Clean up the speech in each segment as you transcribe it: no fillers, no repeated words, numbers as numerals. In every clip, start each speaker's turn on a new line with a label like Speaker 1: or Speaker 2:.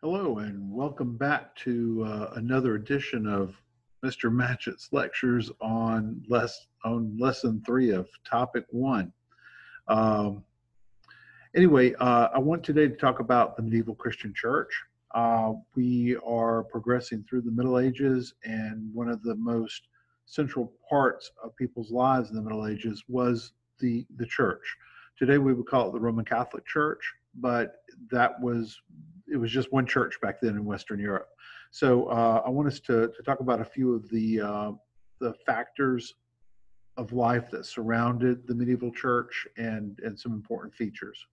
Speaker 1: Hello, and welcome back to another edition of Mr. Matchett's lectures on lesson three of topic one. Um, I want today to talk about the medieval Christian church. We are progressing through the Middle Ages, and one of the most central parts of people's lives in the Middle Ages was the church. Today we would call it the Roman Catholic Church, but it was just one church back then in Western Europe. So I want us to talk about a few of the factors of life that surrounded the medieval church and some important features.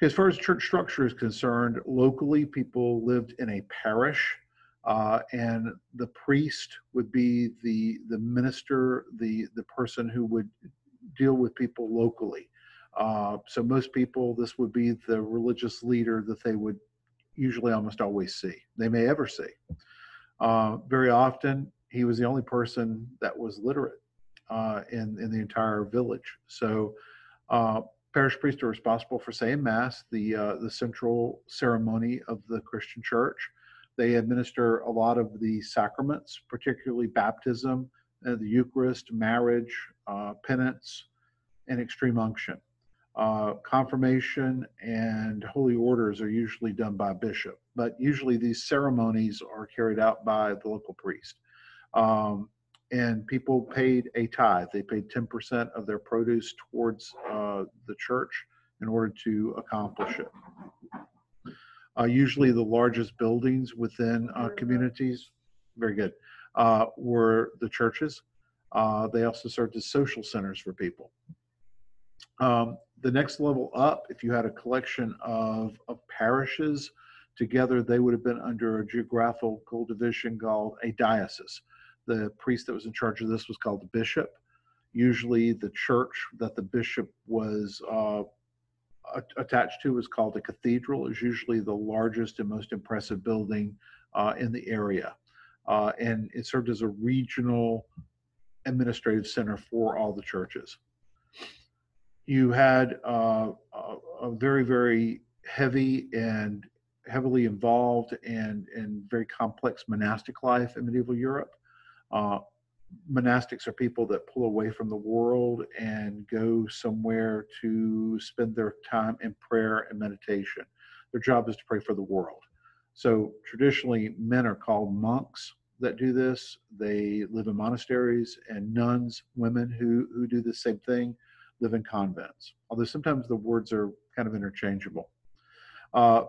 Speaker 1: As far as church structure is concerned, locally people lived in a parish, and the priest would be the minister, the person who would deal with people locally. So most people, this would be the religious leader that they would usually almost always see. They may ever see. Very often, he was the only person that was literate in the entire village. So parish priests are responsible for saying mass, the central ceremony of the Christian church. They administer a lot of the sacraments, particularly baptism, the Eucharist, marriage, penance, and extreme unction. Confirmation and holy orders are usually done by a bishop, but usually these ceremonies are carried out by the local priest. And people paid a tithe. They paid 10% of their produce towards the church in order to accomplish it. Usually the largest buildings within communities, very good, were the churches. They also served as social centers for people. The next level up, if you had a collection of parishes together, they would have been under a geographical division called a diocese. The priest that was in charge of this was called the bishop. Usually the church that the bishop was attached to was called a cathedral. It's usually the largest and most impressive building in the area. And it served as a regional administrative center for all the churches. You had a very, very heavy and heavily involved and very complex monastic life in medieval Europe. Monastics are people that pull away from the world and go somewhere to spend their time in prayer and meditation. Their job is to pray for the world. So traditionally, men are called monks that do this. They live in monasteries, and nuns, women who do the same thing, live in convents, although sometimes the words are kind of interchangeable.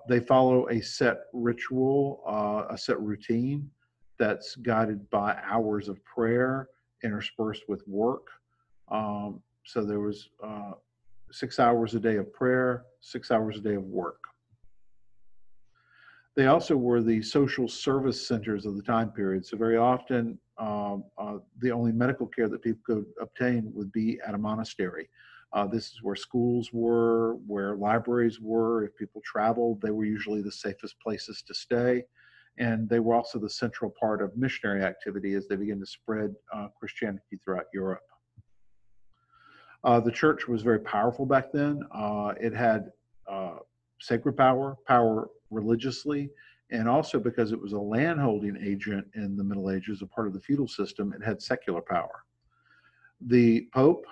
Speaker 1: They follow a set ritual, a set routine that's guided by hours of prayer interspersed with work. So there was 6 hours a day of prayer, 6 hours a day of work. They also were the social service centers of the time period. So very often, the only medical care that people could obtain would be at a monastery. This is where schools were, where libraries were. If people traveled, they were usually the safest places to stay. And they were also the central part of missionary activity as they began to spread Christianity throughout Europe. The church was very powerful back then. It had sacred power religiously, and also because it was a landholding agent in the Middle Ages, a part of the feudal system, it had secular power. The Pope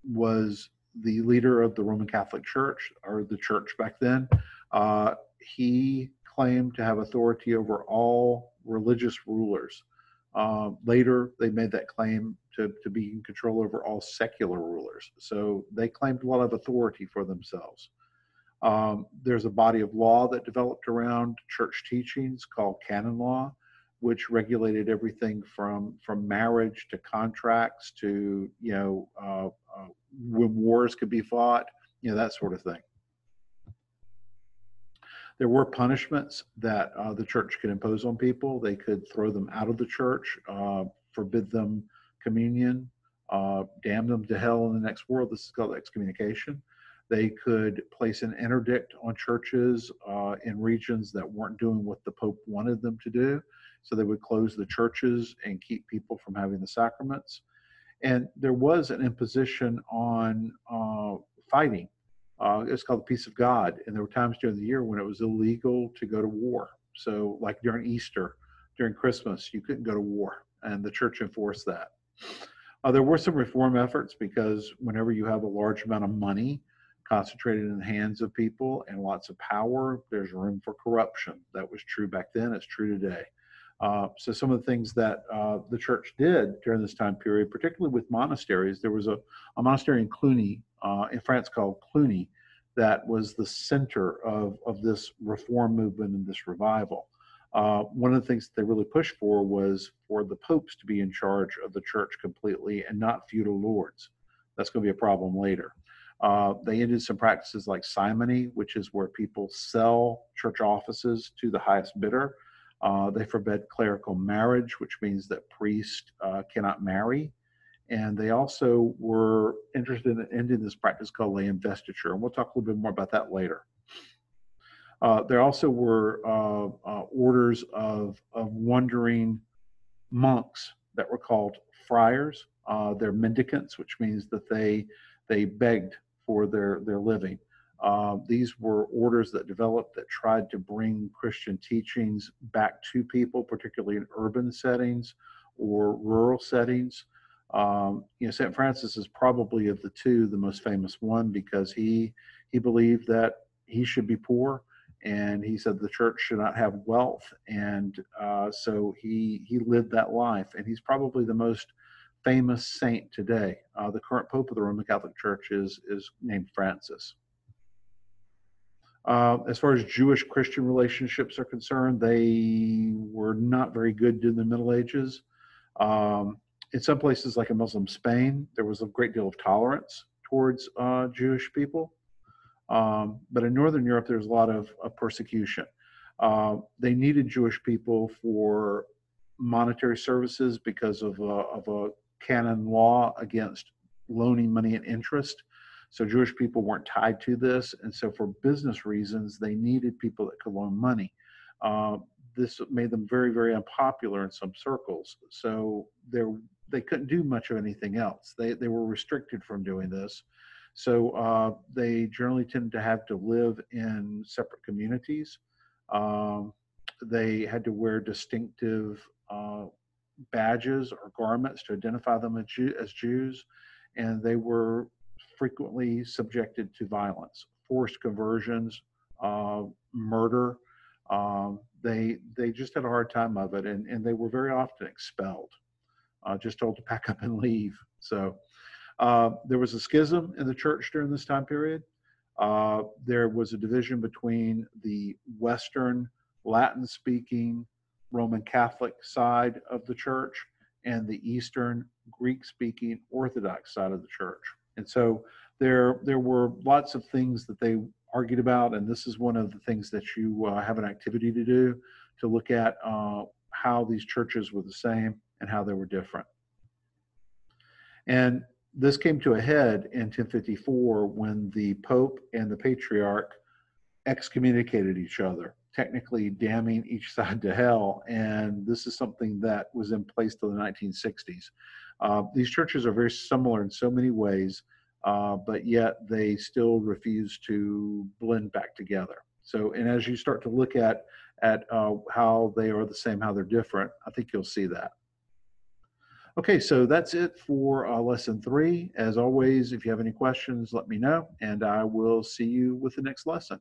Speaker 1: was the leader of the Roman Catholic Church, or the church back then. He claimed to have authority over all religious rulers. Later, they made that claim to be in control over all secular rulers. So they claimed a lot of authority for themselves. There's a body of law that developed around church teachings called canon law, which regulated everything from marriage to contracts to when wars could be fought, that sort of thing. There were punishments that the church could impose on people. They could throw them out of the church, forbid them communion, damn them to hell in the next world. This is called excommunication. They could place an interdict on churches in regions that weren't doing what the Pope wanted them to do. So they would close the churches and keep people from having the sacraments. And there was an imposition on fighting. It's called the Peace of God. And there were times during the year when it was illegal to go to war. So, like during Easter, during Christmas, you couldn't go to war, and the church enforced that. There were some reform efforts because whenever you have a large amount of money concentrated in the hands of people and lots of power, there's room for corruption. That was true back then, it's true today. So some of the things that the church did during this time period, particularly with monasteries, there was a monastery in Cluny, in France called Cluny, that was the center of this reform movement and this revival. One of the things that they really pushed for was for the popes to be in charge of the church completely and not feudal lords. That's going to be a problem later. They ended some practices like simony, which is where people sell church offices to the highest bidder. They forbade clerical marriage, which means that priests cannot marry. And they also were interested in ending this practice called lay investiture. And we'll talk a little bit more about that later. There also were orders of wandering monks that were called friars. They're mendicants, which means that they begged for their living. These were orders that developed that tried to bring Christian teachings back to people, particularly in urban settings or rural settings. St. Francis is probably of the two the most famous one because he believed that he should be poor, and he said the church should not have wealth, and so he lived that life, and he's probably the most famous saint today. The current Pope of the Roman Catholic Church is named Francis. As far as Jewish-Christian relationships are concerned, they were not very good during the Middle Ages. In some places, like in Muslim Spain, there was a great deal of tolerance towards Jewish people. But in Northern Europe, there's a lot of persecution. They needed Jewish people for monetary services because of a canon law against loaning money and interest. So Jewish people weren't tied to this. And so for business reasons, they needed people that could loan money. This made them very, very unpopular in some circles. So they couldn't do much of anything else. They were restricted from doing this. So they generally tended to have to live in separate communities. They had to wear distinctive badges or garments to identify them as Jews, and they were frequently subjected to violence, forced conversions, murder. They just had a hard time of it, and they were very often expelled, just told to pack up and leave. So there was a schism in the church during this time period. There was a division between the Western Latin-speaking Roman Catholic side of the church and the Eastern Greek-speaking Orthodox side of the church. And so there were lots of things that they argued about, and this is one of the things that you have an activity to do, to look at how these churches were the same and how they were different. And this came to a head in 1054 when the Pope and the Patriarch excommunicated each other, technically damning each side to hell. And this is something that was in place till the 1960s. These churches are very similar in so many ways, but yet they still refuse to blend back together. So, and as you start to look at how they are the same, how they're different, I think you'll see that. Okay, so that's it for lesson 3. As always, if you have any questions, let me know, and I will see you with the next lesson.